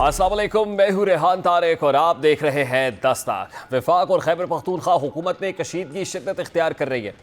अस्सलाम वालेकुम, मैं हूं रेहान तारिक और आप देख रहे हैं 10 ताक। वफाक और खैबर पख्तूनख्वा हुकूमत में कशीदगी शिद्दत इख्तियार कर रही है।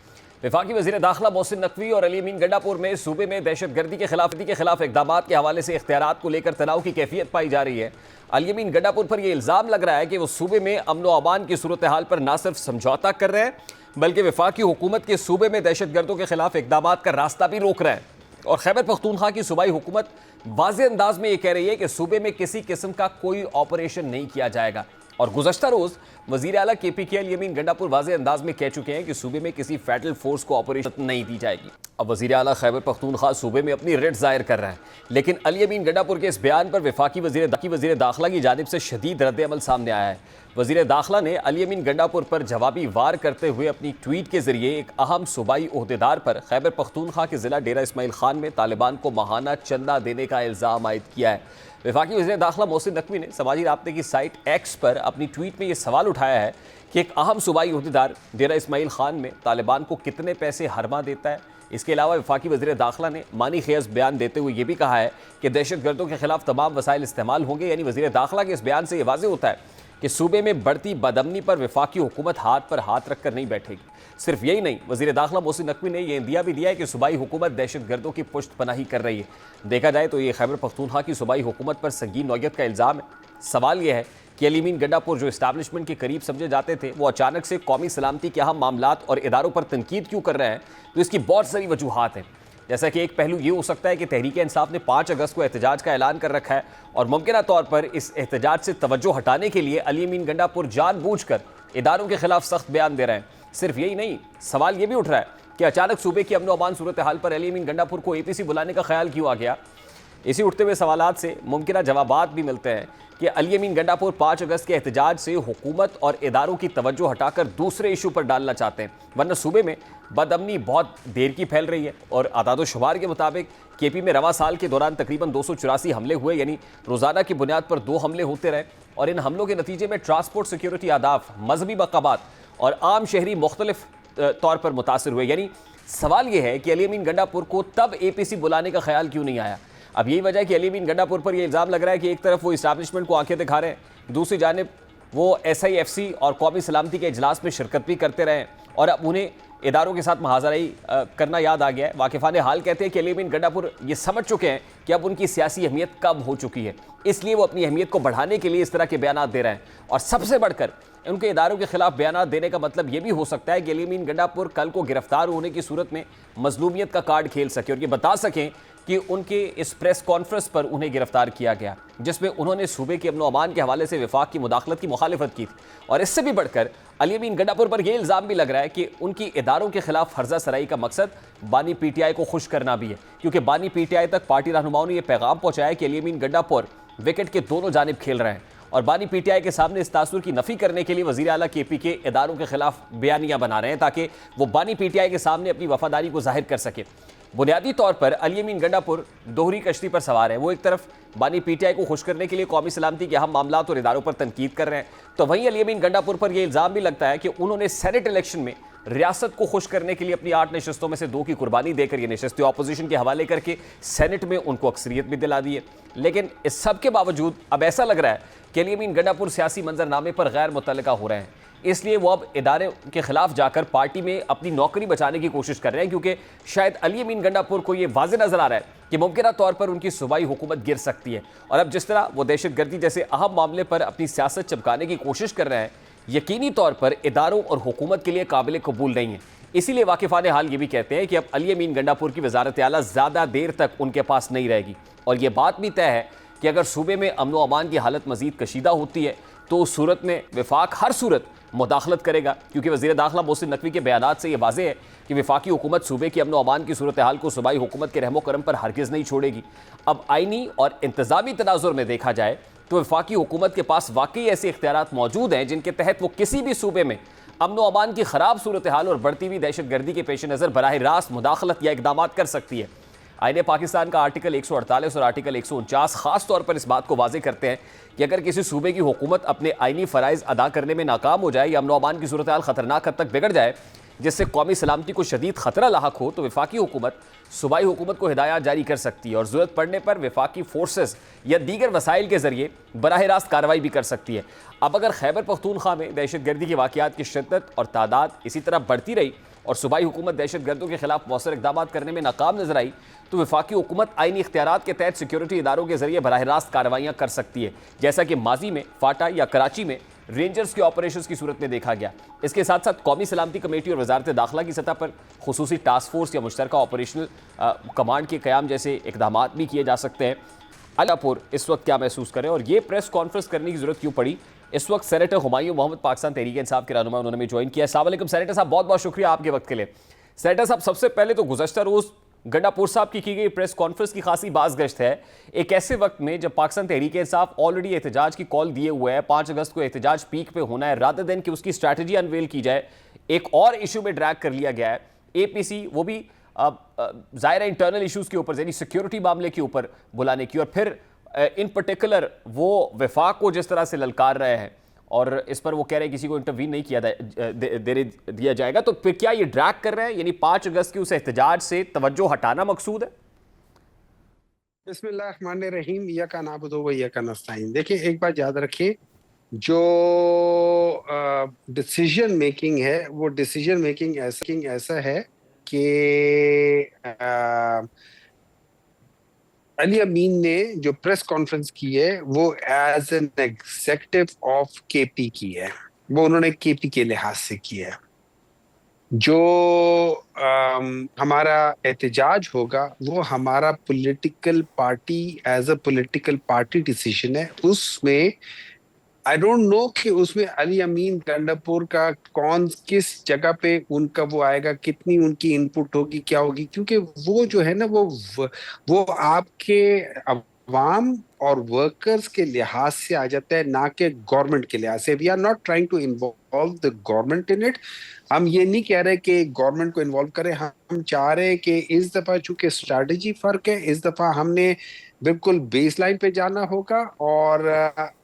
वफाकी वज़ीर दाखिला मोहसिन नकवी और अली अमीन गंडापुर में सूबे में दहशत गर्दी के खिलाफ इकदाम के हवाले से इख्तियारात को लेकर तनाव की कैफियत पाई जा रही है। अली अमीन गंडापुर पर यह इल्ज़ाम लग रहा है कि वो सूबे में अमन व अमान की सूरत हाल पर न सिर्फ समझौता कर रहे हैं बल्कि वफाकी हुकूमत के सूबे में दहशत गर्दों के खिलाफ इकदाम का रास्ता भी रोक रहे हैं। और खैबर पख्तूनख्वा की सूबाई हुकूमत वाज़े अंदाज में यह कह रही है कि सूबे में किसी किस्म का कोई ऑपरेशन नहीं किया जाएगा। और गुज़श्ता रोज़ वज़ीर आला KPK अली अमीन गंडापुर वाज़े अंदाज में कह चुके हैं कि सूबे में किसी फेडरल फोर्स को ऑपरेशन नहीं दी जाएगी। अब वज़ीर आला खैबर पख्तूनख्वा सूबे में अपनी रिट ज़ाहिर कर रहा है, लेकिन अली अमीन गंडापुर के इस बयान पर वफाकी वज़ीर दाखिला की जानिब से शदीद रद्द-ए-अमल सामने आया है। वज़ीर दाखिला ने अली अमीन गंडापुर पर जवाबी वार करते हुए अपनी ट्वीट के जरिए एक अहम सूबाई ओहदेदार पर खैबर पख्तूनख्वा के ज़िला डेरा इस्माइल खान में तालिबान को माहाना चंदा देने का इल्ज़ाम आयद किया है। वफाकी वज़ीर दाखिला मोहसिन नकवी ने समाजी राब्ते की साइट X पर अपनी ट्वीट में यह सवाल उठाया है कि एक अहम सूबाई ओहदेदार डेरा इस्माइल खान में तालिबान को कितने पैसे हरमा देता है। इसके अलावा वफाकी वज़ीर दाखिला ने मानी खेज बयान देते हुए यह भी कहा है कि दहशत गर्दों के खिलाफ तमाम वसाइल इस्तेमाल होंगे। यानी वज़ीर दाखिला के इस बयान से यह वाज़ेह होता है कि सूबे में बढ़ती बदअमनी पर वफाकी हुकूमत हाथ पर हाथ रखकर नहीं बैठेगी। सिर्फ यही नहीं, वज़ीर दाखिला मोहसिन नकवी ने यह इंदिया भी दिया है कि सूबाई हुकूमत दहशत गर्दों की पुष्ट पनाही कर रही है। देखा जाए तो ये खैबर पख्तूनख्वा की सूबाई हुकूमत पर संगीन नौयत का इल्ज़ाम है। सवाल यह है कि अली अमीन गंडापुर जो इस्टेब्लिशमेंट के करीब समझे जाते थे, वो अचानक से कौमी सलामती के अहम मामलात और इदारों पर तनकीद क्यों कर रहे हैं। तो इसकी बहुत सारी वजूहात हैं। जैसा कि एक पहलू ये हो सकता है कि तहरीक-ए-इंसाफ ने 5 अगस्त को एहतजाज का ऐलान कर रखा है और मुमकिना तौर पर इस एहतजाज से तवज्जो हटाने के लिए अली अमीन गंडापुर जानबूझकर इदारों के खिलाफ सख्त बयान दे रहे हैं। सिर्फ यही नहीं, सवाल ये भी उठ रहा है कि अचानक सूबे की अमन व अमान सूरत हाल पर अली अमीन गंडापुर को APC बुलाने का ख्याल क्यों आ गया। इसी उठते हुए सवालात से मुमकिना जवाबात भी मिलते हैं कि अली अमीन गंडापुर 5 अगस्त के एहतजाज से हुकूमत और इदारों की तवज्जो हटाकर दूसरे इशू पर डालना चाहते हैं, वरना सूबे में बदअमनी बहुत देर की फैल रही है। और आदाद शुमार के मुताबिक KP में रवा साल के दौरान तकरीबन 284 हमले हुए, यानी रोज़ाना की बुनियाद पर 2 हमले होते रहे। और इन हमलों के नतीजे में ट्रांसपोर्ट सिक्योरिटी आदाफ, मजहबी मकाबात और आम शहरी मुख्तलिफ तौर पर मुतासर हुए। यानी सवाल यह है कि अली अमीन गंडापुर को तब APC बुलाने का ख्याल क्यों नहीं आया। अब यही वजह है कि अली अमीन गंडापुर पर यह इल्ज़ाम लग रहा है कि एक तरफ वो इस्टेब्लिशमेंट को आंखें दिखा रहे हैं, दूसरी जानिब वो SIFC और कौमी सलामती के इजलास में शिरकत भी करते रहे और अब उन्हें इदारों के साथ महाजराई करना याद आ गया है। वाकिफ़ान हाल कहते हैं कि अली अमीन गंडापुर ये समझ चुके हैं कि अब उनकी सियासी अहमियत कम हो चुकी है, इसलिए वो अपनी अहमियत को बढ़ाने के लिए इस तरह के बयान दे रहे हैं। और सबसे बढ़कर उनके इदारों के खिलाफ बयान देने का मतलब ये भी हो सकता है कि अली अमीन गंडापुर कल को गिरफ्तार होने की सूरत में मजलूमियत का कार्ड खेल सके और ये बता सकें कि उनके इस प्रेस कॉन्फ्रेंस पर उन्हें गिरफ्तार किया गया जिसमें उन्होंने सूबे के अमन व अमान के हवाले से वफाक की मुदाखलत की मुखालिफत की थी। और इससे भी बढ़कर अली अमीन गंडापुर पर यह इल्ज़ाम भी लग रहा है कि उनकी इदारों के खिलाफ फर्जा सराई का मकसद बानी PTI को खुश करना भी है, क्योंकि बानी PTI तक पार्टी रहनुमाओं ने यह पैगाम पहुँचाया कि अली अमीन गंडापुर विकेट के दोनों जानिब खेल रहे हैं। और बानी PTI के सामने इस तासुर की नफ़ी करने के लिए वज़ीर आला KPK इदारों के खिलाफ बयानियाँ बना रहे हैं ताकि वो बानी PTI के सामने अपनी वफादारी को जाहिर कर सके। बुनियादी तौर पर अली अमीन गंडापुर दोहरी कश्ती पर सवार है। वो एक तरफ बानी PTI को खुश करने के लिए कौमी सलामती के अहम मामलात और इदारों पर तनकीद कर रहे हैं, तो वहीं अली अमीन गंडापुर पर यह इल्ज़ाम भी लगता है कि उन्होंने सेनेट इलेक्शन में रियासत को खुश करने के लिए अपनी 8 नशस्तों में से 2 की कुर्बानी देकर ये नशस्तें अपोजिशन के हवाले करके सेनेट में उनको अक्सरियत भी दिला दी है। लेकिन इस सब के बावजूद अब ऐसा लग रहा है कि अली अमीन गंडापुर सियासी मंजरनामे पर गैर मुतल्लिका हो रहे हैं, इसलिए वो अब इदारे के खिलाफ जाकर पार्टी में अपनी नौकरी बचाने की कोशिश कर रहे हैं, क्योंकि शायद अली अमीन गंडापुर को ये वाज़े नज़र आ रहा है कि मुमकिना तौर पर उनकी सूबाई हुकूमत गिर सकती है। और अब जिस तरह वो दहशत गर्दी जैसे अहम मामले पर अपनी सियासत चमकाने की कोशिश कर रहे हैं, यकीनी तौर पर इदारों और हुकूमत के लिए काबिल कबूल नहीं है। इसीलिए वाकिफ़ान हाल ये भी कहते हैं कि अब अली अमीन गंडापुर की वज़ारत आला ज़्यादा देर तक उनके पास नहीं रहेगी। और ये बात भी तय है कि अगर सूबे में अमन व अमान की हालत मज़ीद कशीदा होती है तो उस सूरत में वफाक हर सूरत मुदाखलत करेगा, क्योंकि वज़ीर दाखिला मोहसिन नकवी के बयानात से ये वाज़ेह है कि वफाकी हुकूमत सूबे की अमन व अमान की सूरत हाल को सूबाई हुकूमत के रहमो करम पर हरगिज़ नहीं छोड़ेगी। अब आइनी और इंतज़ामी तनाजुर में देखा जाए तो वफाकी हुकूमत के पास वाकई ऐसे इख्तियारात मौजूद हैं जिनके तहत वो किसी भी सूबे में अमन व अमान की ख़राब सूरत हाल और बढ़ती हुई दहशत गर्दी के पेश नज़र बराह रास्त मुदाखलत या इक़दाम कर सकती है। आईने पाकिस्तान का आर्टिकल 148 और आर्टिकल 149 खास तौर पर इस बात को वाज़ेह करते हैं कि अगर किसी सूबे की हुकूमत अपने आइनी फ़राइज़ अदा करने में नाकाम हो जाए या अमन व अमान की सूरत हाल ख़तरनाक हद तक बिगड़ जाए जिससे कौमी सलामती को शदीद खतरा लाहक हो तो वफाकी हुकूमत सूबाई हुकूमत को हिदायत जारी कर सकती है और ज़रूरत पड़ने पर वफाकी फोर्सेस या दीगर वसाइल के जरिए बराह रास्त कार्रवाई भी कर सकती है। अब अगर खैबर पख्तूनख्वा में दहशत गर्दी के वाक़यात की शिद्दत और तादाद इसी तरह बढ़ती रही और सूबाई हुकूमत दहशत गर्दों के खिलाफ मौसर इक़दाम करने में नाकाम नजर आई तो वफाकी हुकूमत आईनी इख्तियारात के तहत सिक्योरिटी इदारों के जरिए बराह रास्त कार्रवाइयाँ कर सकती है, जैसा कि माजी में फाटा या कराची में रेंजर्स के ऑपरेशंस की सूरत में देखा गया। इसके साथ साथ कौमी सलामती कमेटी और वजारत दाखिला की सतह पर खुसूसी टास्क फोर्स या मुश्तरका ऑपरेशनल कमांड के क़याम जैसे इक़दाम भी किए जा सकते हैं। अलापुर इस वक्त क्या महसूस करें और ये प्रेस कॉन्फ्रेंस करने की जरूरत क्यों पड़ी? इस वक्त सेनेटर हुमायूं मोहम्मद पाकिस्तान तहरीक इंसाफ के रहनुमा उन्होंने ज्वाइन किया। अस्सलाम वालेकुम सेनेटर साहब, बहुत बहुत शुक्रिया आपके वक्त के लिए। सेनेटर साहब, सबसे पहले तो गुज़श्ता रोज़ गंडापुर साहब की गई प्रेस कॉन्फ्रेंस की खासी बाज़गश्त है एक ऐसे वक्त में जब पाकिस्तान तहरीक इंसाफ ऑलरेडी एहतजाज की कॉल दिए हुए है। 5 अगस्त को एहतजाज पीक पे होना है, रादर देन कि उसकी स्ट्रैटेजी अनवेल की जाए एक और इशू में ड्रैग कर लिया गया है APC, वो भी ज़ाहिर इंटरनल इशूज़ के ऊपर यानी सिक्योरिटी मामले के ऊपर बुलाने की, और फिर इन पर्टिकुलर वो वफाक को जिस तरह से ललकार रहे हैं और इस पर वो कह रहे हैं किसी को इंटरवीन नहीं किया दिया जाएगा, तो फिर क्या ये ड्रैग कर रहे हैं? यानी 5 अगस्त की उस एहतजाज से तवज्जो हटाना मकसूद है? बिस्मिल्लाहिर्रहमानिर्रहीम, इय्याका नअबुदु व इय्याका नस्तईन। देखिए, एक बात याद रखिए, जो डिसीजन मेकिंग है वो डिसीजन मेकिंग ऐसा है कि अली अमीन ने जो प्रेस कॉन्फ्रेंस की है वो as an executive of KP की है, वो उन्होंने केपी के लिहाज से की है। जो हमारा एहतजाज होगा वो हमारा political party as a political party decision है। उसमें आई डोंट नो कि उसमें अली अमीन गंडापुर का कौन किस जगह पे उनका वो आएगा, कितनी उनकी इनपुट होगी, क्या होगी, क्योंकि वो जो है ना वो आपके अवाम और वर्कर्स के लिहाज से आ जाता है, ना कि गवर्नमेंट के लिहाज से। We are not trying to involve the government in it. हम ये नहीं कह रहे कि गवर्नमेंट को इन्वॉल्व करें, हम चाह रहे हैं कि इस दफा चूंकि स्ट्रैटेजी फर्क है, इस दफा हमने बिल्कुल बेस लाइन पे जाना होगा और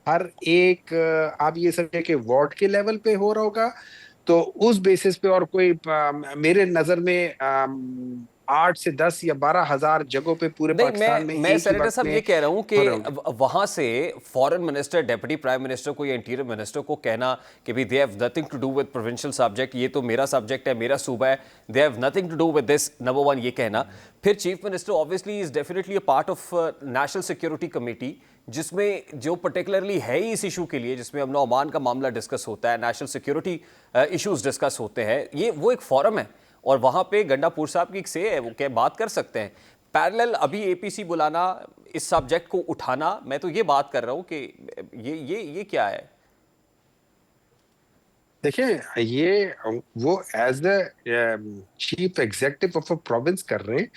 हर एक आप ये समझे कि वार्ड के लेवल पे हो रहा होगा, तो उस बेसिस पे। और कोई मेरे नजर में 8 से 10 या 12 हजार जगहों पे पूरे नहीं, पाकिस्तान में मैं एक ही सेनेटर वक्त साहब में ये कह रहा हूं कि हो रहा होगा। वहां से foreign minister, deputy prime minister को या इंटीरियर मिनिस्टर को कहना कि भी they have nothing to do with provincial subject, ये तो मेरा सब्जेक्ट है, मेरा सूबा है, they have nothing to do with this, number one ये कहना। फिर chief minister obviously is definitely a part of national security committee, जिसमें जो पर्टिकुलरली है ही इस इशू के लिए, जिसमें अमन ओमान का मामला डिस्कस होता है, नेशनल सिक्योरिटी इशूज डिस्कस होते हैं, ये वो एक फोरम है और वहां पे गंडापुर साहब की एक से है, वो क्या बात कर सकते हैं। पैरेलल अभी APC बुलाना, इस सब्जेक्ट को उठाना, मैं तो ये बात कर रहा हूं कि ये क्या है? देखिए, ये वो as the chief executive of a province कर रहे हैं।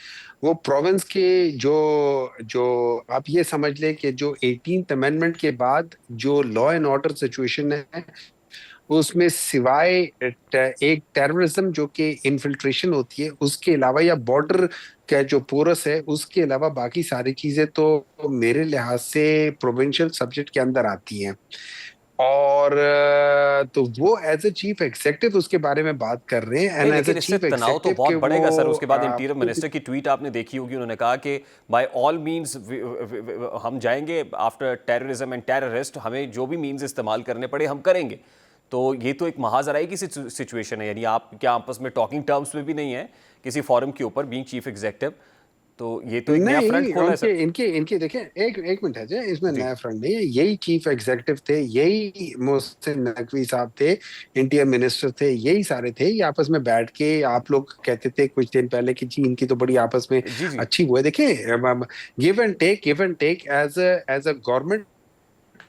वो प्रोविंस के जो जो आप ये समझ लें कि जो 18th अमेंडमेंट के बाद जो लॉ एंड ऑर्डर सिचुएशन है, उसमें सिवाय एक टेररिज्म जो कि इन्फिल्ट्रेशन होती है उसके अलावा, या बॉर्डर का जो पोरस है उसके अलावा, बाकी सारी चीजें तो मेरे लिहाज से प्रोविंशियल सब्जेक्ट के अंदर आती हैं। और तो वो एज ए चीफ एग्जेक्टिव उसके बारे में बात कर रहे हैं, नहीं, एंड एज ए लेकिन इससे चीफ तनाव तो एग्जेक्टिव बहुत के बढ़ेगा सर। वो उसके बाद इंटीरियर मिनिस्टर की ट्वीट आपने देखी होगी, उन्होंने कहा कि बाय ऑल मींस हम जाएंगे आफ्टर टेररिज्म एंड टेररिस्ट, हमें जो भी मींस इस्तेमाल करने पड़े हम करेंगे। तो ये तो एक महाजराई की सिचुएशन है, यानी आप क्या आपस में टॉकिंग टर्म्स में भी नहीं है किसी फोरम के ऊपर, बीइंग चीफ एग्जेक्टिव, तो ये तो एक नया फ्रंट नहीं, खोला है उनके सर। इनके इनके देखें, एक मिनट है जी, इसमें जी नया फ्रंट नहीं है। यही चीफ एग्जेक्टिव थे, यही मोहसिन नकवी साहब थे, इंटीरियर मिनिस्टर थे, यही सारे थे। ये आपस में बैठ के आप लोग कहते थे कुछ दिन पहले कि जी इनकी तो बड़ी आपस में जी जी। अच्छी वो है। देखिए, give and take as a government.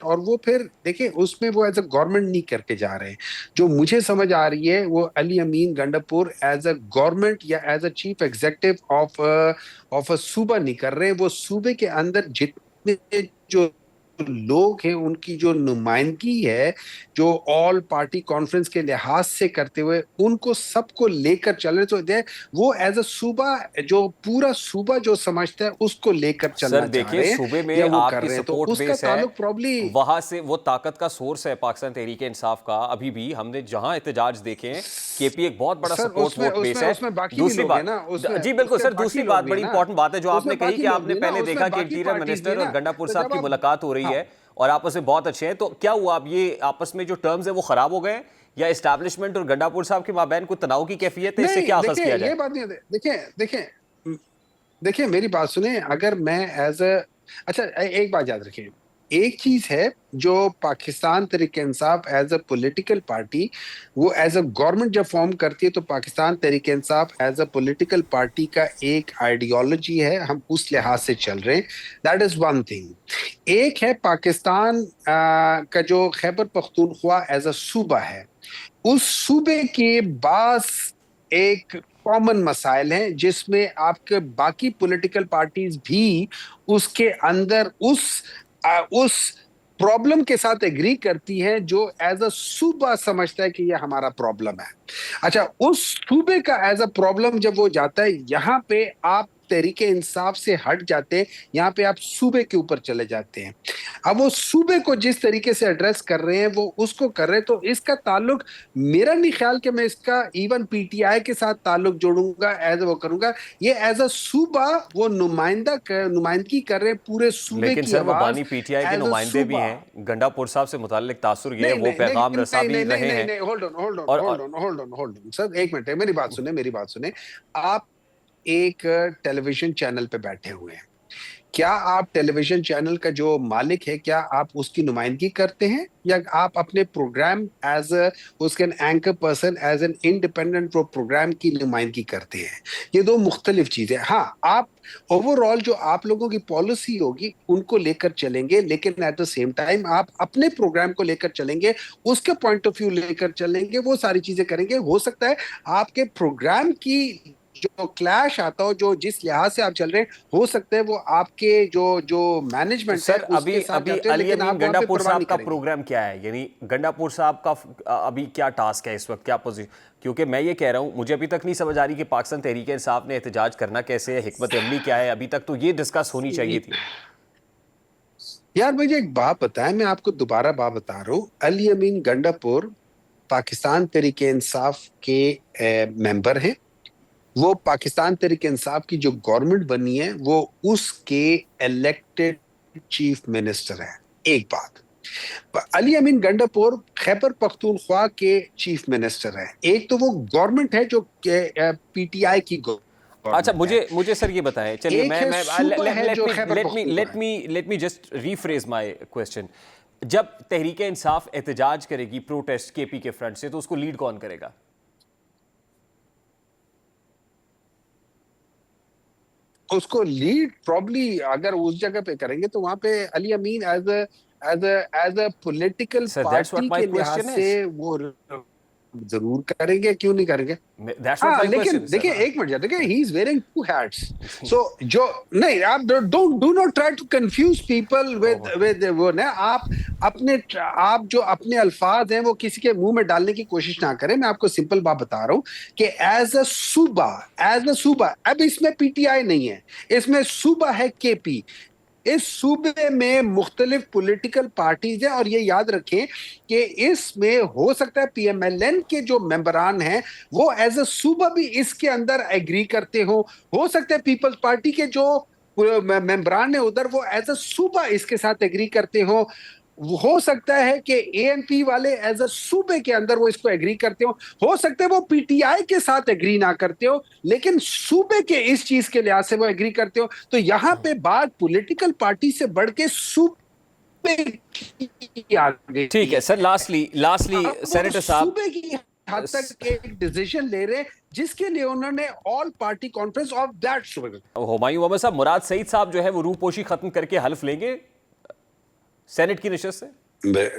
और वो फिर देखिए उसमें वो एज अ गवर्नमेंट नहीं करके जा रहे हैं। जो मुझे समझ आ रही है वो Ali Amin Gandapur as a government या as a chief executive of a सूबा नहीं कर रहे हैं। वो सूबे के अंदर जितने जो लोग हैं उनकी जो नुमाइंदगी है, जो ऑल पार्टी कॉन्फ्रेंस के लिहाज से करते हुए उनको सबको लेकर चल रहे, तो वो एज अ सूबा, जो पूरा सूबा जो समझता है उसको लेकर सर चलना चाह देखिए, रहे हैं सूबे या में वो कर आपकी रहे हैं, तो सपोर्ट उसका बेस है, ताल्लुक प्रॉब्ली। वहां से वो ताकत का सोर्स है पाकिस्तान तहरीक इंसाफ का। अभी भी हमने जहां एहतजाज देखे हैं, केपी एक बहुत बड़ा सर सपोर्ट उसमें वोट बेस उसमें है। उसमें बाकी भी दूसरी लोग हैं बात, ना, उसमें जी बिल्कुल उसमें सर, बाकी दूसरी लोग बात भी है बड़ी ना, इंपॉर्टेंट बात है जो आपने उसमें कही बाकी कि लोग आपने भी है ना, पहले देखा उसमें कि बाकी इंटीरियर पार्टीज भी है मिनिस्टर और ना। गंडापुर तो साहब जब की आप, मुलाकात हो रही हाँ, है और आपस में बहुत अच्छे हैं, तो क्या हुआ अब ये आपस में जो टर्म्स है वो खराब हो गए हैं, या एस्टैब्लिशमेंट और गंडापुर साहब के माबैन कुछ तनाव की कैफियत है? इससे नहीं क्या अखज़ देखिए किया ये जाए? बात नहीं है, देखिए देखिए देखिए मेरी बात सुने, अगर मैं एज अ, अच्छा एक बात याद रखिए, एक चीज है जो Pakistan Tehreek Insaf as a political party, वो एज अ गवर्नमेंट जब फॉर्म करती है तो Pakistan Tehreek Insaf as a political party का एक आइडियोलॉजी है, हम उस लिहाज से चल रहे हैं, दैट इज वन थिंग। एक है पाकिस्तान का जो खैबर पख्तूनख्वा एज अ सूबा है, उस सूबे के पास एक कॉमन मसाइल हैं जिसमें आपके बाकी पॉलिटिकल पार्टीज भी उसके अंदर उस प्रॉब्लम के साथ एग्री करती हैं, जो एज अ सूबा समझता है कि ये हमारा प्रॉब्लम है। अच्छा, उस सूबे का एज अ प्रॉब्लम जब वो जाता है, यहाँ पे आप तहरीके इंसाफ से हट जाते हैं, यहाँ पे आप सूबे के ऊपर चले जाते हैं। अब वो सूबे को जिस तरीके से एड्रेस कर रहे हैं वो उसको कर रहे हैं, तो इसका ताल्लुक, मेरा नहीं ख्याल कि मैं इसका इवन पीटीआई के साथ ताल्लुक जोड़ूंगा, एज वो करूंगा। ये एज अ सूबा वो नुमाइंदगी कर रहे हैं पूरे सूबे लेकिन की सर वो आवाज बानी पीटीआई के एज अ नुमाइंदे भी सूबा। हैं, गंडापुर साहब से मुताल्लिक तासुर ये है, नहीं वो नहीं नहीं पैगाम रसा नहीं भी नहीं नहीं रहे नहीं हैं। नहीं, hold on hold on hold और on hold on hold on sir, एक मिनट, मेरी बात सुने, मेरी बात सुने। आप एक टेलीविजन चैनल पे बैठे हुए हैं, क्या आप टेलीविजन चैनल का जो मालिक है, क्या आप उसकी नुमाइंदगी करते हैं, या आप अपने प्रोग्राम एज उसके anchor person as an independent program की नुमाइंदगी करते हैं? ये दो मुख्तलिफ चीजें। हाँ, आप ओवरऑल जो आप लोगों की पॉलिसी होगी उनको लेकर चलेंगे, लेकिन एट द सेम टाइम आप अपने प्रोग्राम को लेकर चलेंगे, उसके पॉइंट ऑफ व्यू लेकर चलेंगे, वो सारी चीजें करेंगे। हो सकता है आपके प्रोग्राम की जो क्लैश आता हो, जो जिस लिहाज से आप चल रहे हैं, हो सकता है वो आपके जो जो तो मैनेजमेंट है सर उसके अभी साथ अभी जाते हो, अली लेकिन अमीन आप वहां पे गंडापुर परवाह साहब नहीं का करेंगे। प्रोग्राम क्या है, यानी गंडापुर साहब का अभी क्या टास्क है इस वक्त, क्या पोजीशन? क्योंकि मैं ये कह रहा हूं, मुझे अभी तक नहीं समझ आ रही कि पाकिस्तान तहरीक इंसाफ ने एहतजाज करना कैसे है, हिकमत अमली क्या है, अभी तक तो ये डिस्कस होनी चाहिए थी। यार मुझे एक बात बताएं, मैं आपको दोबारा बात बता रहा हूँ, अली अमीन गंडापुर पाकिस्तान तहरीक इंसाफ के मेंबर हैं। वो पाकिस्तान तहरीक इंसाफ की जो गवर्नमेंट बनी है वो उसके इलेक्टेड चीफ मिनिस्टर है। एक बात, अली अमीन गंडापुर खैबर पख्तूनख्वा के चीफ मिनिस्टर है। एक तो वो गवर्नमेंट है जो पीटीआई की अच्छा, गवर्नमेंट है, मुझे मुझे सर ये बताएं, चलिए एक मैं है मैं सूबा है लेट जो me Khyber let me Pakhtunkhwa let है। Me let me just rephrase my question. जब तहरीक इंसाफ एहतजाज करेगी प्रोटेस्ट केपी के फ्रंट से, तो उसको लीड कौन करेगा? उसको लीड प्रॉब्ली अगर उस जगह पे करेंगे तो वहां पे Ali Amin as a political sir that's party what my के लिहाज क्वेश्चन से इज, वो जरूर करेंगे, क्यों नहीं करेंगे। दैट्स व्हाट हाँ माय लेकिन क्वेश्चन सर। देखिए हाँ एक मिनट, देखिए he is wearing two hats. So जो, नहीं आप don't do not try to confuse people with वो ना, आप जो अपने अल्फाज हैं वो किसी के मुंह में डालने की कोशिश ना करें। मैं आपको सिंपल बात बता रहा हूं कि एज अ सूबा, अब इसमें पीटीआई नहीं है, इसमें सूबा है केपी। इस सूबे में मुख्तलिफ पॉलिटिकल पार्टीज हैं, और ये याद रखें कि इसमें हो सकता है पीएमएलएन के जो मेंबरान हैं वो एज अ सूबा भी इसके अंदर एग्री करते हो सकता है पीपल्स पार्टी के जो मेंबरान है उधर वो एज अ सूबा इसके साथ एग्री करते हो सकता है कि एएनपी वाले एज अ सूबे के अंदर वो इसको एग्री करते हो सकता है वो पीटीआई के साथ एग्री ना करते हो, लेकिन सूबे के इस चीज के लिहाज से वो एग्री करते हो। तो यहां पे बात पॉलिटिकल पार्टी से बढ़ के सूबे की आ गई ठीक है सर, है। लास्टली लास्टली अब वो सेनेटर साहब, सूबे की हद तक एक डिसीजन ले रहे हैं जिसके लिए उन्होंने all party conference of that सूबे। हुमायूं मोहम्मद साहब, मुराद सईद साहब जो है वो रूपोशी खत्म करके हल्फ लेंगे सेनेट की नशस्त से?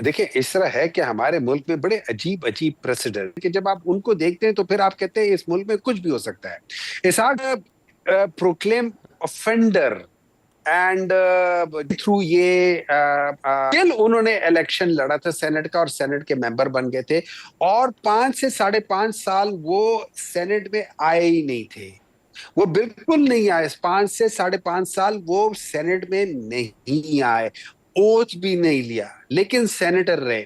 देखिए इस तरह है कि हमारे मुल्क में बड़े अजीब अजीब प्रेसिडेंट कि जब आप उनको देखते हैं तो फिर आप कहते हैं इस मुल्क में कुछ भी हो सकता है। इसहाक प्रोक्लेम ऑफेंडर एंड थ्रू ये still उन्होंने इलेक्शन लड़ा था सेनेट का और सेनेट के मेंबर बन गए थे, और 5 से 5.5 साल वो सेनेट में आए ही नहीं थे। वो बिल्कुल नहीं आए, 5 से 5.5 साल वो सेनेट में नहीं आए, ओथ भी नहीं लिया, लेकिन सेनेटर रहे।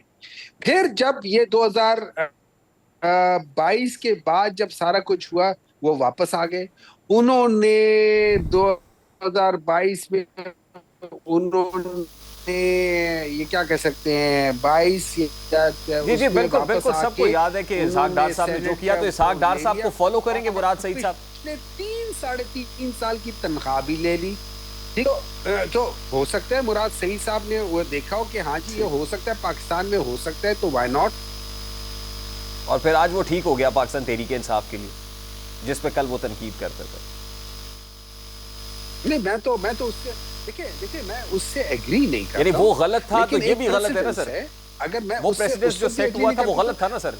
फिर जब ये 2022 के बाद जब सारा कुछ हुआ, वो वापस आ गए। उन्होंने 2022 में उन्होंने ये क्या कह सकते हैं, 22 या जी जी, उसमें बिल्कुल वापस बिल्कुल, सबको आके याद है कि इसहाक डार उन्होंने साहब ने जो सेनेट किया, का तो इसहाक वो डार ले साहब को लिया फॉलो करेंगे और मुराद सईद साहब। पिछले 3 साढ़े 3 साल की तनख्वाह भी ले ली। ठीक, तो हो सकता है मुराद सईद साहब ने वो देखा हो कि हाँ जी ये हो सकता है, पाकिस्तान में हो सकता है, तो व्हाई नॉट। और फिर आज वो ठीक हो गया पाकिस्तान तहरीक इंसाफ के लिए, जिस पे कल वो तनकीद करते थे। नहीं, मैं तो उससे, देखिए देखिए, मैं उससे एग्री नहीं करता यानी वो गलत था, तो लेकिन ये एक भी गलत है ना precedence सर? अगर मैं वो उससे प्रेसिडेंस जो उससे भी सेट agree हुआ नहीं था वो करता गलत था ना सर?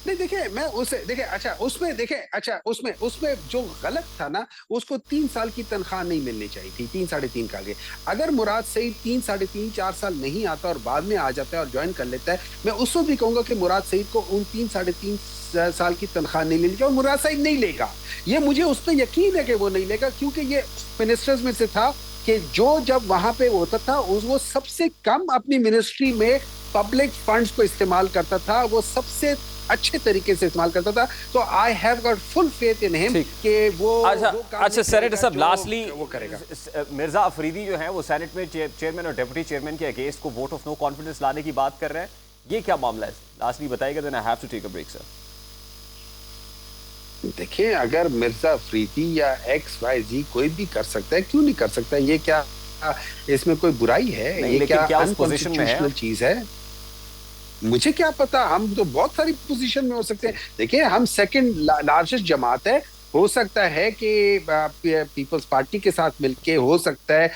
नहीं, देखिए मैं उसे, देखिए अच्छा उसमें, देखिए अच्छा उसमें उसमें जो गलत था ना, उसको 3 साल की तनख्वाह नहीं मिलनी चाहिए थी, 3 साढ़े 3 साल के। अगर मुराद सईद 3 साढ़े 3 4 साल नहीं आता और बाद में आ जाता है और ज्वाइन कर लेता है, मैं उसको भी कहूंगा कि मुराद सईद को उन 3 साढ़े 3 साल की तनख्वाह नहीं लेनी चाहिए, और मुराद सईद नहीं लेगा। ये मुझे उस पर यकीन है कि वो नहीं लेगा, क्योंकि ये मिनिस्टर्स में से था कि जो जब वहां पे होता था वो सबसे कम अपनी मिनिस्ट्री में पब्लिक फंड्स को इस्तेमाल करता था, वो सबसे अच्छे तरीके से इस्तेमाल करता था। तो I have got full faith in him कि वो अच्छा काम अच्छा, नहीं सेनेटर करेगा साहब, जो लास्टली वो करेगा। मिर्जा अफरीदी जो है वो सेनेट में चेयरमैन और डिप्टी चेयरमैन के अगेंस्ट को वोट ऑफ नो कॉन्फिडेंस लाने की बात कर रहे हैं, ये क्या मामला है? लास्टली बताइएगा, then I have to take a break sir. देखिए, अगर मिर्जा अफरीदी या XYZ कोई भी कर सकता है, क्यों नहीं कर सकता? ये क्या इसमें कोई बुराई है? नहीं, ये लेकिन क्या क्या उस पोजीशन में है? अनकॉन्स्टिट्यूशनल चीज है? मुझे क्या पता, हम तो बहुत सारी पोजीशन में हो सकते हैं। देखिए, हम सेकंड लार्जेस्ट जमात है, हो सकता है कि पीपल्स पार्टी के साथ मिलके, हो सकता है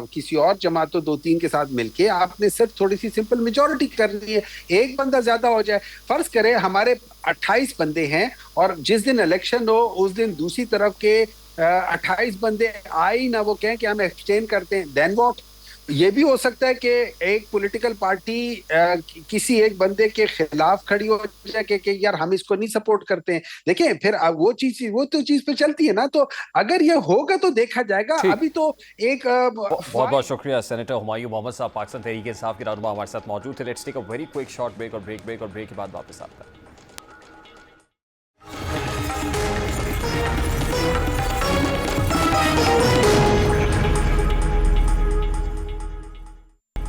किसी और जमातों 2-3 के साथ मिलके आपने सिर्फ थोड़ी सी सिंपल मेजोरिटी करनी है, एक बंदा ज्यादा हो जाए। फर्ज करें हमारे 28 बंदे हैं और जिस दिन इलेक्शन हो उस दिन दूसरी तरफ के 28 बंदे आए ही ना, वो कहें कि हम एक्सटेंड करते हैं, देन व्हाट? ये भी हो सकता है कि एक पॉलिटिकल पार्टी किसी एक बंदे के खिलाफ खड़ी हो जाए कि यार हम इसको नहीं सपोर्ट करते हैं। देखिए, फिर वो तो चीज पे चलती है ना, तो अगर ये होगा तो देखा जाएगा। ठीक, अभी तो एक बहुत बहुत शुक्रिया सेनेटर हुमायूं मोहम्मद साहब, पाकिस्तान तहरीक इंसाफ के रहनुमा हमारे साथ मौजूद थे। Let's take a very quick short break, और ब्रेक के बाद वापस आपका।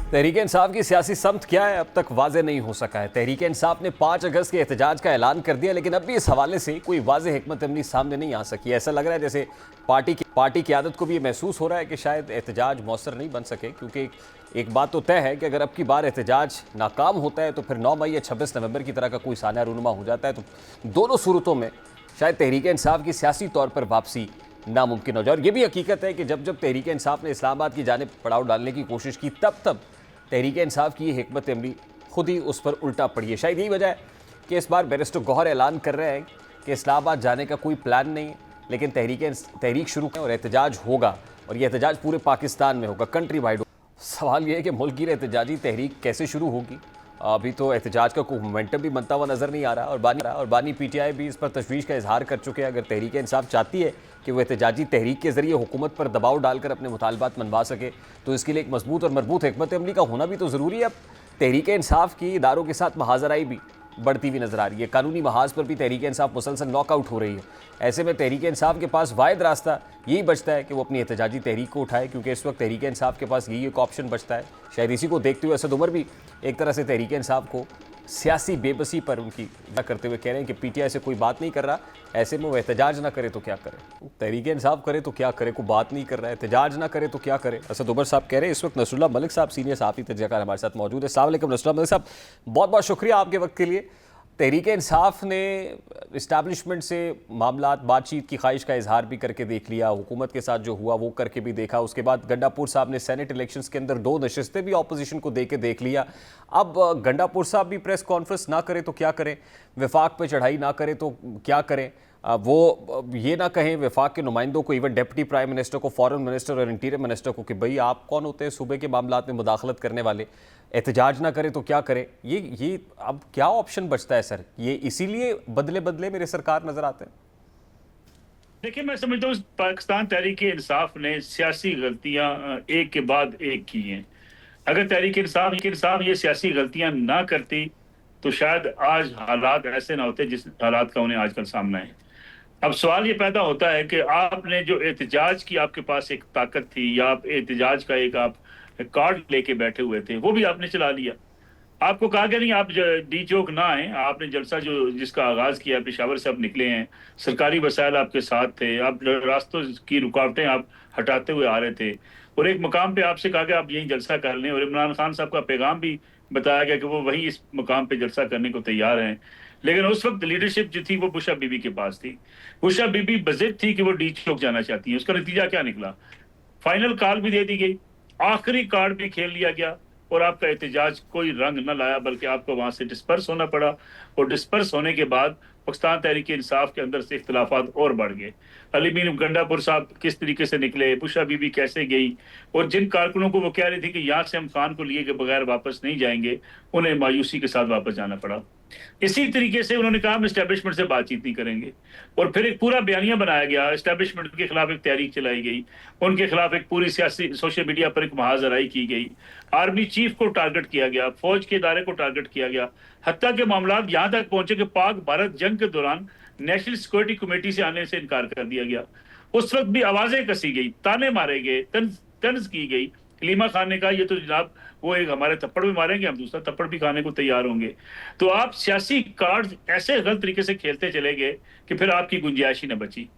तहरीक इंसाफ की सियासी समत क्या है, अब तक वाजे नहीं हो सका है। तहरीक इंसाफ ने 5 अगस्त के एहतजाज का ऐलान कर दिया, लेकिन अब भी इस हवाले से कोई वाजे हिकमत अमली सामने नहीं आ सकी। ऐसा लग रहा है जैसे पार्टी की आदत को भी ये महसूस हो रहा है कि शायद एहतजाज मौसर नहीं बन सके, क्योंकि एक बात तो तय है कि अगर अब की बार एहतजाज नाकाम होता है तो फिर 9 मई या 26 नवंबर की तरह का कोई सानिया रूनुमा हो जाता है, तो दोनों सूरतों में शायद तहरीक इंसाफ की सियासी तौर पर वापसी नामुमकिन हो जाए। और ये भी हकीकत है कि जब तहरीक इंसाफ ने इस्लामाबाद की जानिब पड़ाव डालने की कोशिश की, तब तहरीक इंसाफ की हिकमत अमली खुद ही उस पर उल्टा पड़ी है। शायद यही वजह है कि इस बार बैरिस्टर गौहर ऐलान कर रहे हैं कि इस्लामाबाद जाने का कोई प्लान नहीं है, लेकिन तहरीक शुरू और एहतजाज होगा, और ये एहतजाज पूरे पाकिस्तान में होगा, कंट्री वाइड। सवाल ये है कि मुल्क की एहतजाजी तहरीक कैसे शुरू होगी? अभी तो एहतजाज का कोई मोमेंटम भी बनता हुआ नज़र नहीं आ रहा, और बानी PTI भी इस पर तशवीश का इजहार कर चुके हैं। अगर तहरीक इंसाफ चाहती है कि वो एहतजाजी तहरीक के ज़रिए हुकूमत पर दबाव डालकर अपने मुतालबात मनवा सके, तो इसके लिए एक मजबूत और मरबूत हिकमत अमली का होना भी तो ज़रूरी है। अब तहरीक इंसाफ की इदारों के साथ महाजराई भी बढ़ती हुई नजर आ रही है, कानूनी महाज पर भी तहरीक इंसाफ मुसलसल नॉकआउट हो रही है। ऐसे में तहरीक इंसाफ के पास वाहिद रास्ता यही बचता है कि वो अपनी एहतजाजी तहरीक को उठाए, क्योंकि इस वक्त तहरीक इंसाफ के पास यही एक ऑप्शन बचता है। शायद इसी को देखते हुए असद उमर भी एक तरह से तहरीक इंसाफ को सियासी बेबसी पर उनकी करते हुए कह रहे हैं कि PTI से कोई बात नहीं कर रहा, ऐसे में वो एहतजाज ना करे तो क्या करे, तहरीक इंसाफ करे तो क्या करे, कोई बात नहीं कर रहा है, एहतजाज ना करे तो क्या करे। असद उमर साहब कह रहे हैं। इस वक्त नसरुल्लाह मलिक साहब सीनियर सहाफ़ी तजज़ियाकार हमारे साथ मौजूद है। अस्सलाम वालेकुम नसरुल्लाह मलिक साहब, बहुत बहुत शुक्रिया आपके वक्त के लिए। तहरीक इंसाफ ने इस्टेब्लिशमेंट से मामलात बातचीत की ख्वाहिश का इजहार भी करके देख लिया, हुकूमत के साथ जो हुआ वो करके भी देखा। उसके बाद गंडापुर साहब ने सेनेट इलेक्शंस के अंदर 2 नशिस्तें भी ऑपोजिशन को दे के देख लिया। अब गंडापुर साहब भी प्रेस कॉन्फ्रेंस ना करें तो क्या करें, विफाक पे चढ़ाई ना करें तो क्या करें, वो ये ना कहें वफाक के नुमाइंदों को, इवन डिप्टी प्राइम मिनिस्टर को, फॉरेन मिनिस्टर और इंटीरियर मिनिस्टर को कि भाई आप कौन होते हैं सूबे के मामलात में मुदाखलत करने वाले, एहतजाज ना करे तो क्या करे। ये अब क्या ऑप्शन बचता है सर? ये इसीलिए बदले बदले मेरे सरकार नजर आते हैं। देखिए, मैं समझता हूँ पाकिस्तान तहरीक इंसाफ ने सियासी गलतियां एक के बाद एक की हैं। अगर तहरीक इंसाफ ये सियासी गलतियां ना करती तो शायद आज हालात ऐसे ना होते जिस हालात का उन्हें आजकल सामना है। अब सवाल ये पैदा होता है कि आपने जो एहतजाज की आपके पास एक ताकत थी, या आप एहतजाज का एक आप कार्ड लेके बैठे हुए थे, वो भी आपने चला लिया। आपको कहा गया नहीं आप डी चौक ना आए, आपने जलसा जो जिसका आगाज किया, पेशावर से आप निकले हैं, सरकारी वसाइल आपके साथ थे, आप रास्तों की रुकावटें आप हटाते हुए आ रहे थे, और एक मुकाम पे आपसे कहा गया आप यहीं जलसा कर लें, और इमरान खान साहब का पैगाम भी बताया गया कि वो वहीं इस मुकाम पे जलसा करने को तैयार हैं। लेकिन उस वक्त लीडरशिप जो थी वो बुशा बीबी के पास थी। बुशा बीबी बजिद थी कि वो डी चौक जाना चाहती है। उसका नतीजा क्या निकला? फाइनल कॉल भी दे दी गई, आखिरी कार्ड भी खेल लिया गया, और आपका एहतजाज कोई रंग न लाया, बल्कि आपको वहां से डिस्पर्स होना पड़ा। और डिस्पर्स होने के बाद पाकिस्तान तहरीक इंसाफ के अंदर से इख्तलाफात और बढ़ गए। अली मीन गंडापुर साहब किस तरीके से निकले, बुशा बीबी कैसे गई, और जिन कारकुनों को वो कह रही थी कि यहाँ से हम खान को लिए के बगैर वापस नहीं जाएंगे, उन्हें मायूसी के साथ वापस जाना पड़ा। इसी तरीके से उन्होंने कहा हम एस्टेब्लिशमेंट से बातचीत नहीं करेंगे, और फिर एक पूरा बयानिया बनाया गया, एस्टेब्लिशमेंट के खिलाफ एक तहरीक चलाई गई, उनके खिलाफ एक पूरी सियासी सोशल मीडिया पर एक महाजराई की गई, आर्मी चीफ को टारगेट किया गया, फौज के इदारे को टारगेट किया गया, हत्या के मामला यहाँ तक पहुंचे कि पाक भारत जंग के दौरान नेशनल सिक्योरिटी कमेटी से आने से इनकार कर दिया गया। उस वक्त भी आवाजें कसी गई, ताने मारे गए, तंज की गई। लीमा खान ने कहा ये तो जनाब वो एक हमारे थप्पड़ भी मारेंगे, हम दूसरा थप्पड़ भी खाने को तैयार होंगे। तो आप सियासी कार्ड ऐसे गलत तरीके से खेलते चले गए कि फिर आपकी गुंजाइश ही न बची।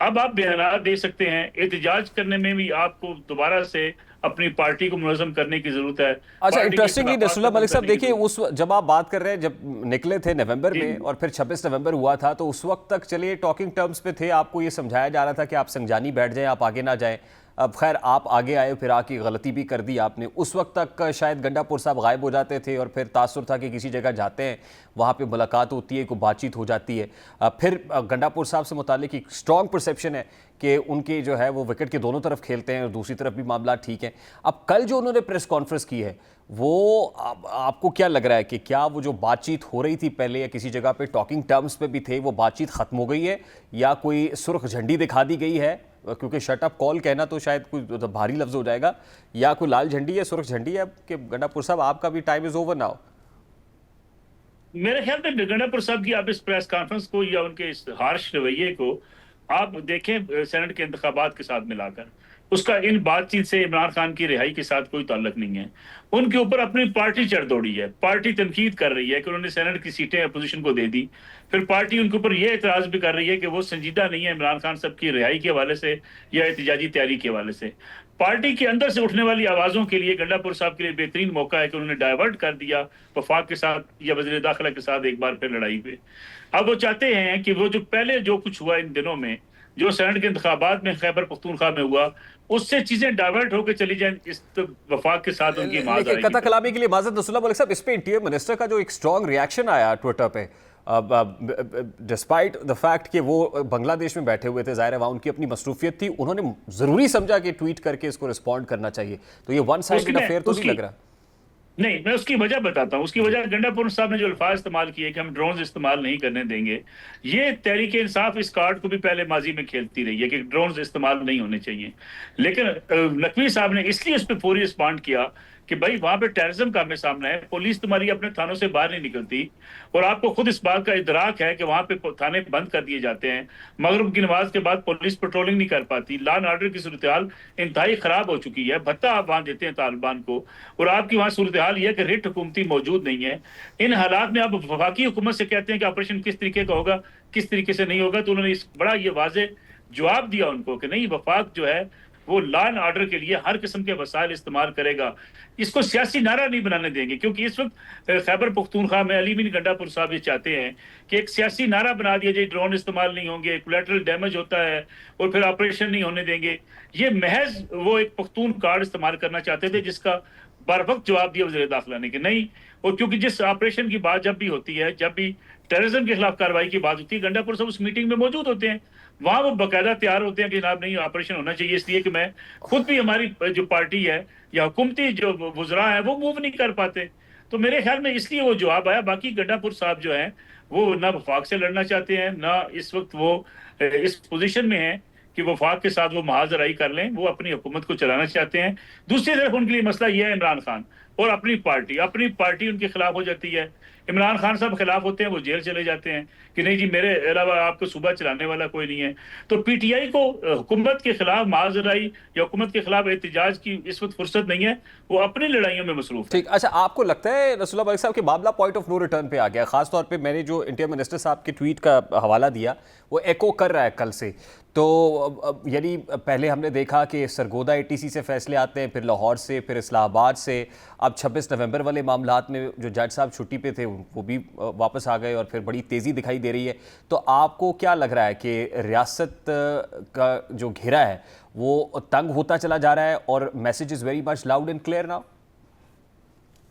अब आप बयान दे सकते हैं, एहतजाज करने में भी आपको दोबारा से अपनी पार्टी को मुनज़्ज़म करने की जरूरत है। अच्छा, इंटरेस्टिंगली नसरुल्लाह मलिक साहब देखिए, उस जब आप बात कर रहे हैं, जब निकले थे नवंबर में और फिर 26 नवंबर हुआ था, तो उस वक्त तक चलिए टॉकिंग टर्म्स पे थे, आपको ये समझाया जा रहा था कि आप संजानी बैठ जाएं, आप आगे ना जाएं। अब खैर आप आगे आए, फिर आके गलती भी कर दी आपने। उस वक्त तक शायद गंडापुर साहब गायब हो जाते थे और फिर तासुर था कि किसी जगह जाते हैं, वहाँ पे मुलाकात होती है, कोई बातचीत हो जाती है। फिर गंडापुर साहब से मुतालिक एक स्ट्रॉन्ग परसेप्शन है कि उनके जो है वो विकेट के दोनों तरफ खेलते हैं और दूसरी तरफ भी मामला ठीक है। अब कल जो उन्होंने प्रेस कॉन्फ्रेंस की है, वो आपको क्या लग रहा है कि क्या वो जो बातचीत हो रही थी पहले, या किसी जगह पे टॉकिंग टर्म्स पे भी थे, वो बातचीत ख़त्म हो गई है, या कोई सुर्ख झंडी दिखा दी गई है? क्योंकि शट अप कॉल कहना तो शायद कोई भारी लफ्ज़ हो जाएगा, या कोई लाल झंडी है, सुर्ख झंडी है कि गंडापुर साहब आपका भी टाइम इज़ ओवर नाउ? मेरे ख्याल में गंडापुर साहब की आप इस प्रेस कॉन्फ्रेंस को या उनके इस हार्श रवैये को आप देखें सेनेट के इंतखाबात के साथ मिलाकर, उसका इन बातचीत से इमरान खान की रिहाई के साथ कोई ताल्लुक नहीं है। उनके ऊपर अपनी पार्टी चढ़ दौड़ी है, पार्टी तनकीद कर रही है कि उन्होंने सेनेट की सीटें अपोजिशन को दे दी। फिर पार्टी उनके ऊपर यह एतराज भी कर रही है कि वो संजीदा नहीं है इमरान खान साहब की रिहाई के हवाले से या एहतजाजी तैयारी के हवाले से। पार्टी के अंदर से उठने वाली आवाजों के लिए गंडापुर साहब के लिए बेहतरीन मौका है कि उन्होंने डाइवर्ट कर दिया वफाक के साथ या वज़ीर दाखिला के साथ एक बार फिर लड़ाई पे। अब वो चाहते हैं कि वो जो पहले जो कुछ हुआ इन दिनों में, जो सेनेट के इंतखाबात में खैबर पख्तूनख्वा में हुआ, उससे चीजें डाइवर्ट होकर चली जाएं इस वफाक के साथ उनकी कथा कलामी के लिए माज़रत नसरुल्लाह मलिक साहब, इस पे इंटीरियर मिनिस्टर का जो एक स्ट्रॉन्ग रिएक्शन आया ट्विटर पे, डिस्पाइट द फैक्ट कि वो बांग्लादेश में बैठे हुए थे, ज़ाहिर है वहाँ उनकी अपनी मसरूफियत थी, उन्होंने ज़रूरी समझा कि ट्वीट करके इसको रिस्पॉन्ड करना चाहिए। तो ये वन साइडेड अफेयर तो नहीं लग रहा? नहीं, मैं उसकी वजह बताता हूँ। उसकी वजह गंडापुर साहब ने जो अल्फाज इस्तेमाल किए कि हम ड्रोन इस्तेमाल नहीं करने देंगे, ये तहरीक इंसाफ इस कार्ड को भी पहले माजी में खेलती रही है कि ड्रोन इस्तेमाल नहीं होने चाहिए। लेकिन नकवी साहब ने इसलिए उस पर फौरी रिस्पॉन्ड किया कि भाई वहां पे टेररिज्म का हमें सामना है, पुलिस तुम्हारी अपने थानों से बाहर नहीं निकलती, और आपको खुद इस बात का इदराक है कि वहां पे थाने बंद कर दिए जाते हैं, मगरिब की नमाज के बाद पुलिस पेट्रोलिंग नहीं कर पाती, लॉ एंड ऑर्डर की सूरत हाल इंतहाई खराब हो चुकी है, भत्ता आप वहां देते हैं तालिबान को, और आपकी वहां सूरत हाल यह कि रिट हुकूमती मौजूद नहीं है। इन हालात में आप वफाकी हुकूमत से कहते हैं कि ऑपरेशन किस तरीके का होगा, किस तरीके से नहीं होगा, तो उन्होंने इस बड़ा ये वाजे जवाब दिया उनको कि नहीं, वफाक जो है वो लॉ एंड ऑर्डर के लिए हर किस्म के वसाइल इस्तेमाल करेगा, इसको सियासी नारा नहीं बनाने देंगे। क्योंकि इस वक्त खैबर पख्तूनख्वा में अली मीन गंडापुर साहब ये चाहते हैं कि एक सियासी नारा बना दिया जाए, ड्रोन इस्तेमाल नहीं होंगे, कोलैटरल डैमेज होता है और फिर ऑपरेशन नहीं होने देंगे। ये महज वो एक पख्तून कार्ड इस्तेमाल करना चाहते थे, जिसका बर वक्त जवाब दिया वज़ीर दाखिला ने कि नहीं। और क्योंकि जिस ऑपरेशन की बात जब भी होती है, जब भी टेररिज्म के खिलाफ कार्रवाई की बात होती है, गंडापुर साहब उस मीटिंग में मौजूद होते हैं, वहां वो बाकायदा तैयार होते हैं कि जनाब नहीं ऑपरेशन होना चाहिए, इसलिए कि मैं खुद भी हमारी जो पार्टी है या हुकूमती जो वुज़रा है वो मूव नहीं कर पाते। तो मेरे ख्याल में इसलिए वो जवाब आया। बाकी गंडापुर साहब जो है वो ना वफाक से लड़ना चाहते हैं, ना इस वक्त वो इस पोजीशन में है कि वफाक के साथ वो महाजराई कर लें, वो अपनी हुकूमत को चलाना चाहते हैं। दूसरी तरफ उनके लिए मसला यह है इमरान खान और अपनी पार्टी उनके खिलाफ हो जाती है। इमरान खान साहब खिलाफ होते हैं, वो जेल चले जाते हैं कि नहीं जी मेरे अलावा आपको सूबा चलाने वाला कोई नहीं है। तो पीटीआई को हुकूमत के खिलाफ महाजराई या हुकूमत के खिलाफ एहतजाज की इस वक्त फुर्सत नहीं है, वो अपनी लड़ाइयों में मसरूफ है। ठीक, अच्छा आपको लगता है रसूलुल्लाह मलिक साहब कि मामला पॉइंट ऑफ नो रिटर्न पे आ गया? खासतौर पे मैंने जो इंडियन मिनिस्टर साहब के ट्वीट का हवाला दिया वो एको कर रहा है कल से। तो यानी पहले हमने देखा कि सरगोदा एटीसी से फैसले आते हैं, फिर लाहौर से, फिर इस्लामाबाद से, अब 26 नवंबर वाले मामलात में जो जज साहब छुट्टी पे थे वो भी वापस आ गए और फिर बड़ी तेज़ी दिखाई दे रही है। तो आपको क्या लग रहा है कि रियासत का जो घेरा है वो तंग होता चला जा रहा है और message is very much loud and clear now?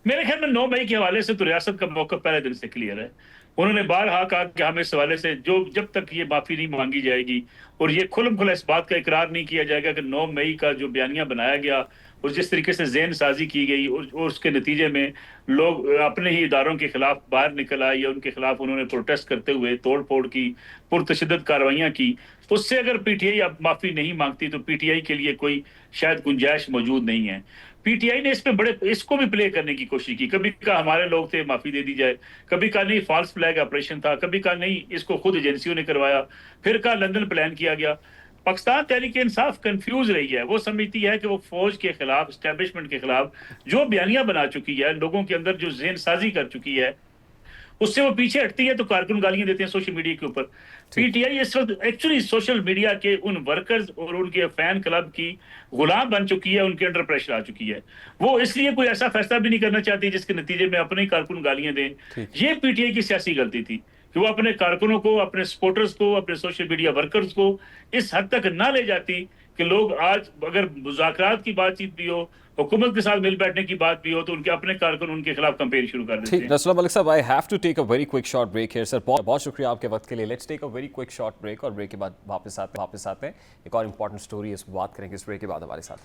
मेरे ख्याल में 9 मई के हवाले से तो रियासत का मौका पहले दिन से क्लियर है। उन्होंने बारहा कहा कि हम इस हवाले से जब तक ये माफी नहीं मांगी जाएगी और ये खुल्म खुला इस बात का इकरार नहीं किया जाएगा कि 9 मई का जो बयानिया बनाया गया और जिस तरीके से ज़हन साजी की गई और उसके नतीजे में लोग अपने ही इदारों के खिलाफ बाहर निकल आए या उनके खिलाफ उन्होंने प्रोटेस्ट करते हुए तोड़ फोड़ की, पुरतशद्दद कार्रवाइयाँ की, उससे अगर पीटीआई अब माफी नहीं मांगती तो पीटीआई के लिए कोई शायद गुंजाइश मौजूद नहीं है। पीटीआई ने इसको भी प्ले करने की कोशिश की। कभी कहा हमारे लोग थे माफी दे दी जाए, कभी कहा नहीं फॉल्स फ्लैग ऑपरेशन था, कभी कहा नहीं इसको खुद एजेंसियों ने करवाया, फिर कहा लंदन प्लान किया गया। पाकिस्तान तहरीक इंसाफ कंफ्यूज रही है। वो समझती है कि वो फौज के खिलाफ, एस्टेब्लिशमेंट के खिलाफ जो बयानियां बना चुकी है, लोगों के अंदर जो ज़हन साजी कर चुकी है, उससे वो पीछे हटती है तो कारकुन गालियां देते हैं सोशल मीडिया के ऊपर। पीटीआई इस वक्त एक्चुअली सोशल मीडिया के उन वर्कर्स और उनके फैन क्लब की गुलाम बन चुकी है, उनके अंडर प्रेशर आ चुकी है। वो इसलिए कोई ऐसा फैसला भी नहीं करना चाहती जिसके नतीजे में अपने कारकुन गालियां दें। ये पीटीआई की सियासी गलती थी कि वो अपने कारकुनों को, अपने सपोर्टर्स को, अपने सोशल मीडिया वर्कर्स को इस हद तक ना ले जाती कि लोग आज अगर मुज़ाकरात की बातचीत भी हो, हुकूमत के साथ मिल बैठने की बात भी हो, तो उनके अपने कारकुन उनके खिलाफ कंपेन शुरू कर देते हैं। ठीक, Rasulullah Malik sahab, I have to take a very quick short break here sir. बहुत शुक्रिया आपके वक्त के लिए। Let's take a very quick short break और ब्रेक के बाद वापस आते हैं। एक और इंपॉर्टेंट स्टोरी इस बात करेंगे इस ब्रेक के बाद हमारे साथ।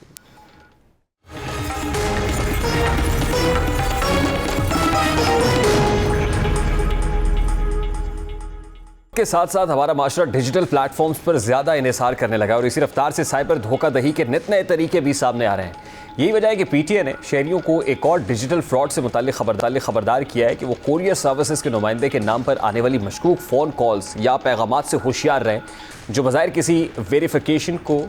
के साथ साथ हमारा माशरा डिजिटल प्लेटफॉर्म्स पर ज़्यादा इन्हिसार करने लगा और इसी रफ्तार से साइबर धोखाधड़ी के नित नए तरीके भी सामने आ रहे हैं। यही वजह है कि पीटीए ने शहरियों को एक और डिजिटल फ्रॉड से मुताल्लिक खबरदार किया है कि वो कोरियर सर्विसेज के नुमाइंदे के नाम पर आने वाली मशकूक फ़ोन कॉल्स या पैगामात से होशियार रहें, जो बज़ाहिर किसी वेरिफिकेशन को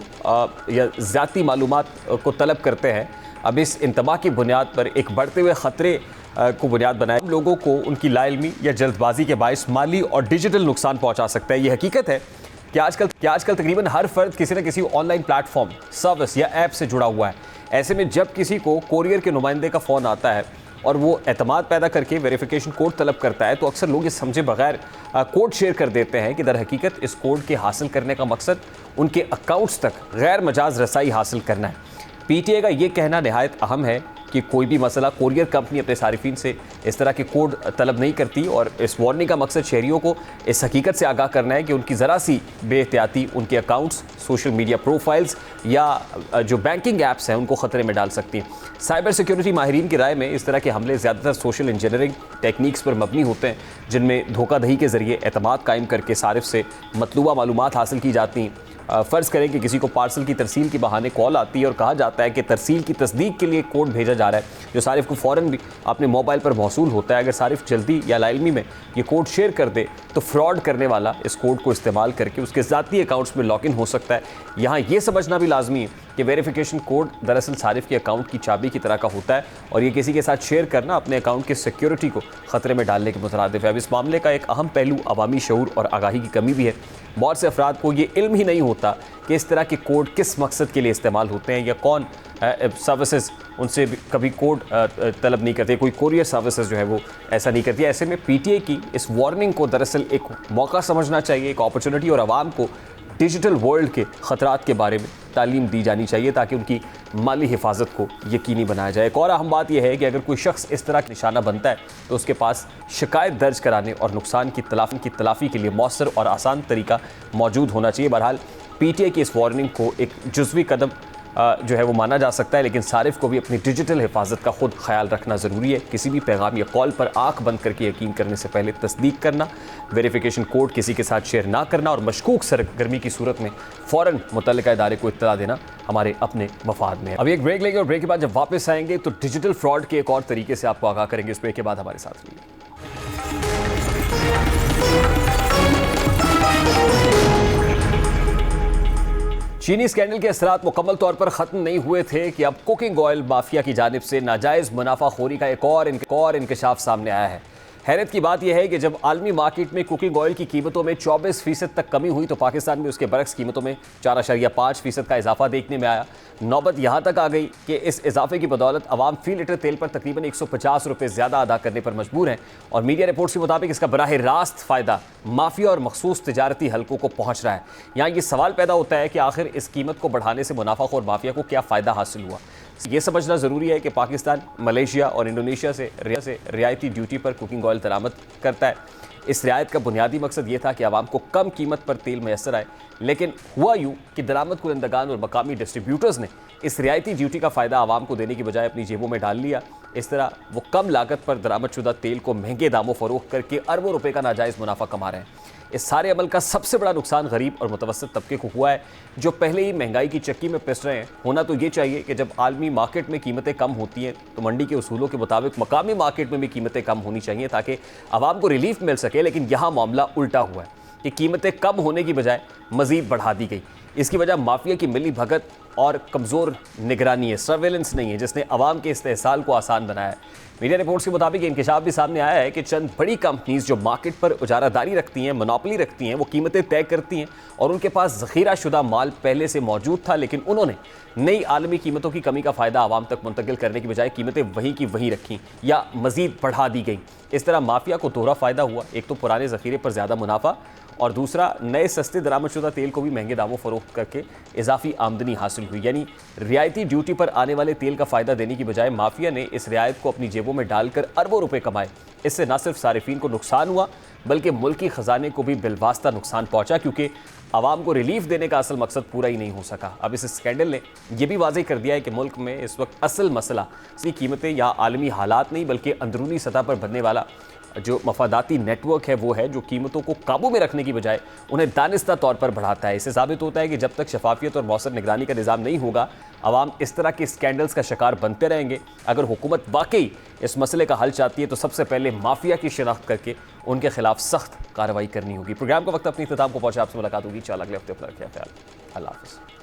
या ज़ाती मालूमात को तलब करते हैं। अब इस इंतबा की बुनियाद पर एक बढ़ते हुए ख़तरे को बुनियाद बनाए लोगों को उनकी लाइल्मी या जल्दबाजी के बायस माली और डिजिटल नुकसान पहुंचा सकता है। ये हकीकत है कि आजकल तकरीबन हर फर्द किसी न किसी ऑनलाइन प्लेटफॉर्म, सर्विस या ऐप से जुड़ा हुआ है। ऐसे में जब किसी को कोरियर के नुमाइंदे का फ़ोन आता है और वो एतमाद पैदा करके वेरिफिकेशन कोड तलब करता है, तो अक्सर लोग ये समझे बगैर कोड शेयर कर देते हैं कि दर हकीकत इस कोड के हासिल करने का मकसद उनके अकाउंट्स तक गैर मजाज रसाई हासिल करना है। पीटीए का ये कहना नहायत अहम है कि कोई भी मसला कोरियर कंपनी अपने सारिफिन से इस तरह के कोड तलब नहीं करती और इस वार्निंग का मकसद शहरियों को इस हकीकत से आगाह करना है कि उनकी ज़रा सी बेहतियाती उनके अकाउंट्स, सोशल मीडिया प्रोफाइल्स या जो बैंकिंग ऐप्स हैं उनको ख़तरे में डाल सकती हैं। साइबर सिक्योरिटी माहिरीन की राय में इस तरह के हमले ज़्यादातर सोशल इंजीनियरिंग टेक्निक्स पर मबनी होते हैं, जिनमें धोखाधड़ी के ज़रिए एतमाद कायम करके सारिफ से मतलूबा मालूमात हासिल की जाती हैं। फ़र्ज़ करें कि किसी को पार्सल की तरसील के बहाने कॉल आती है और कहा जाता है कि तरसील की तस्दीक के लिए कोड भेजा जा रहा है, जो सारिफ को फ़ौरन भी अपने मोबाइल पर मौसूल होता है। अगर सारिफ जल्दी या लाइल्मी में ये कोड शेयर कर दे तो फ्रॉड करने वाला इस कोड को इस्तेमाल करके उसके ज़ाती अकाउंट्स में लॉगिन हो सकता है। यहाँ ये समझना भी लाजमी है कि वेरिफिकेशन कोड दरअसल सारिफ के अकाउंट की चाबी की तरह का होता है और ये किसी के साथ शेयर करना अपने अकाउंट की सिक्योरिटी को ख़तरे में डालने के मुतरादिफ है। अब इस मामले का एक अहम पहलू अवामी शऊर और आगाही की कमी भी है। बहुत से अफराद को ये इल्म ही नहीं होता कि इस तरह के कोड किस मकसद के लिए इस्तेमाल होते हैं या कौन सर्विसेज उनसे कभी कोड तलब नहीं करते। कोई कोरियर सर्विसेज जो है वो ऐसा नहीं करती। ऐसे में पीटीए की इस वार्निंग को दरअसल एक मौका समझना चाहिए, एक अपॉर्चुनिटी, और आवाम को डिजिटल वर्ल्ड के ख़तरात के बारे में तालीम दी जानी चाहिए ताकि उनकी माली हिफाजत को यकीनी बनाया जाए। एक और अहम बात यह है कि अगर कोई शख्स इस तरह का निशाना बनता है तो उसके पास शिकायत दर्ज कराने और नुकसान की तलाफ़ी के लिए मौसर और आसान तरीका मौजूद होना चाहिए। बहरहाल PTI की इस वार्निंग को एक जुज़वी कदम जो है वो माना जा सकता है, लेकिन सारिफ को भी अपनी डिजिटल हिफाजत का खुद ख्याल रखना ज़रूरी है। किसी भी पैगाम या कॉल पर आंख बंद करके यकीन करने से पहले तस्दीक करना, वेरिफिकेशन कोड किसी के साथ शेयर ना करना और मशकूक सरगर्मी की सूरत में फ़ौरन मुतल्लिका इदारे को इत्तला देना हमारे अपने मफाद में है। अभी एक ब्रेक लेंगे और ब्रेक के बाद जब वापस आएंगे तो डिजिटल फ्रॉड के एक और तरीके से आपको आगाह करेंगे। इस ब्रेक के बाद हमारे साथ रहिए। चीनी स्कैंडल के असरात मुकम्मल तौर पर ख़त्म नहीं हुए थे कि अब कुकिंग ऑयल माफिया की जानिब से नाजायज़ मुनाफाखोरी का एक और इंकशाफ सामने आया है। हैरत की बात यह है कि जब आलमी मार्केट में कुकिंग ऑयल की कीमतों में 24% तक कमी हुई तो पाकिस्तान में उसके बरक्स कीमतों में 4.5% का इजाफा देखने में आया। नौबत यहाँ तक आ गई कि इस इजाफे की बदौलत अवाम फी लीटर तेल पर तकरीबन 150 रुपये ज़्यादा अदा करने पर मजबूर हैं और मीडिया रिपोर्ट्स के मुताबिक इसका बराह रास्त फ़ायदा माफिया और मखसूस तिजारती हलकों को पहुँच रहा है। यहाँ ये सवाल पैदा होता है कि आखिर इस कीमत को बढ़ाने से मुनाफाखोर माफिया को क्या फ़ायदा हासिल हुआ। ये समझना ज़रूरी है कि पाकिस्तान मलेशिया और इंडोनेशिया से रियायती ड्यूटी पर कुकिंग ऑयल दरामद करता है। इस रियायत का बुनियादी मकसद ये था कि आवाम को कम कीमत पर तेल मैसर आए, लेकिन हुआ यूँ कि दरामद कुनंदगान और मकामी डिस्ट्रीब्यूटर्स ने इस रियायती ड्यूटी का फ़ायदा आवाम को देने की बजाय अपनी जेबों में डाल लिया। इस तरह वो कम लागत पर दरामदशुदा तेल को महंगे दामों फ़रोख्त करके अरबों रुपए का नाजायज़ मुनाफा कमा रहे हैं। इस सारे अमल का सबसे बड़ा नुकसान गरीब और मुतवस्सित तबके को हुआ है, जो पहले ही महंगाई की चक्की में पिस रहे हैं। होना तो ये चाहिए कि जब आलमी मार्केट में कीमतें कम होती हैं तो मंडी के उसूलों के मुताबिक मकामी मार्केट में भी कीमतें कम होनी चाहिए ताकि आवाम को रिलीफ मिल सके, लेकिन यहाँ मामला उल्टा हुआ है कि कीमतें कम होने की बजाय मज़ीद बढ़ा दी गई। इसकी वजह माफिया की मिली भगत और कमज़ोर निगरानी है, सर्वेलेंस नहीं है, जिसने अवाम के इस्तेहसाल को आसान बनाया है। मीडिया रिपोर्ट्स के मुताबिक इंकशाफ भी सामने आया है कि चंद बड़ी कंपनीज जो मार्केट पर उजारादारी रखती हैं, मोनोपोली रखती हैं, वो कीमतें तय करती हैं और उनके पास ज़ख़ीरा शुदा माल पहले से मौजूद था, लेकिन उन्होंने नई आलमी कीमतों की कमी का फ़ायदा आवाम तक मुंतकिल करने की बजाय कीमतें वहीं की वहीं रखीं या मज़ीद बढ़ा दी गई। इस तरह माफिया को दोहरा फ़ायदा हुआ, एक तो पुराने ज़ख़ीरे पर ज़्यादा मुनाफा और दूसरा नए सस्ते दरामदशुदा तेल को भी महंगे दामों फ़रोख्त करके इजाफी आमदनी हासिल हुई। यानी रियायती ड्यूटी पर आने वाले तेल का फ़ायदा देने की बजाय माफिया ने इस रियायत को अपनी जेबों में डालकर अरबों रुपए कमाए। इससे न सिर्फ सारिफीन को नुकसान हुआ बल्कि मुल्की ख़जाने को भी बिलवास्ता नुकसान पहुंचा, क्योंकि आवाम को रिलीफ देने का असल मकसद पूरा ही नहीं हो सका। अब इस स्कैंडल ने यह भी वाज़ेह कर दिया है कि मुल्क में इस वक्त असल मसला इसकी कीमतें या आलमी हालात नहीं बल्कि अंदरूनी सतह पर बनने वाला जो मफादाती नेटवर्क है वो है, जो कीमतों को काबू में रखने की बजाय उन्हें दानिस्ता तौर पर बढ़ाता है। इससे साबित होता है कि जब तक शफाफियत और मौसर निगरानी का निज़ाम नहीं होगा, आवाम इस तरह के स्कैंडल्स का शिकार बनते रहेंगे। अगर हुकूमत वाकई इस मसले का हल चाहती है तो सबसे पहले माफिया की शिनाख्त करके उनके खिलाफ सख्त कार्रवाई करनी होगी। प्रोग्राम का वक्त अपनी इख्तिताम को पहुंचा। आपसे मुलाकात होगी इंशाअल्लाह अगले हफ्ते। अपना रखिए ख्याल। अल्लाह हाफ़िज़।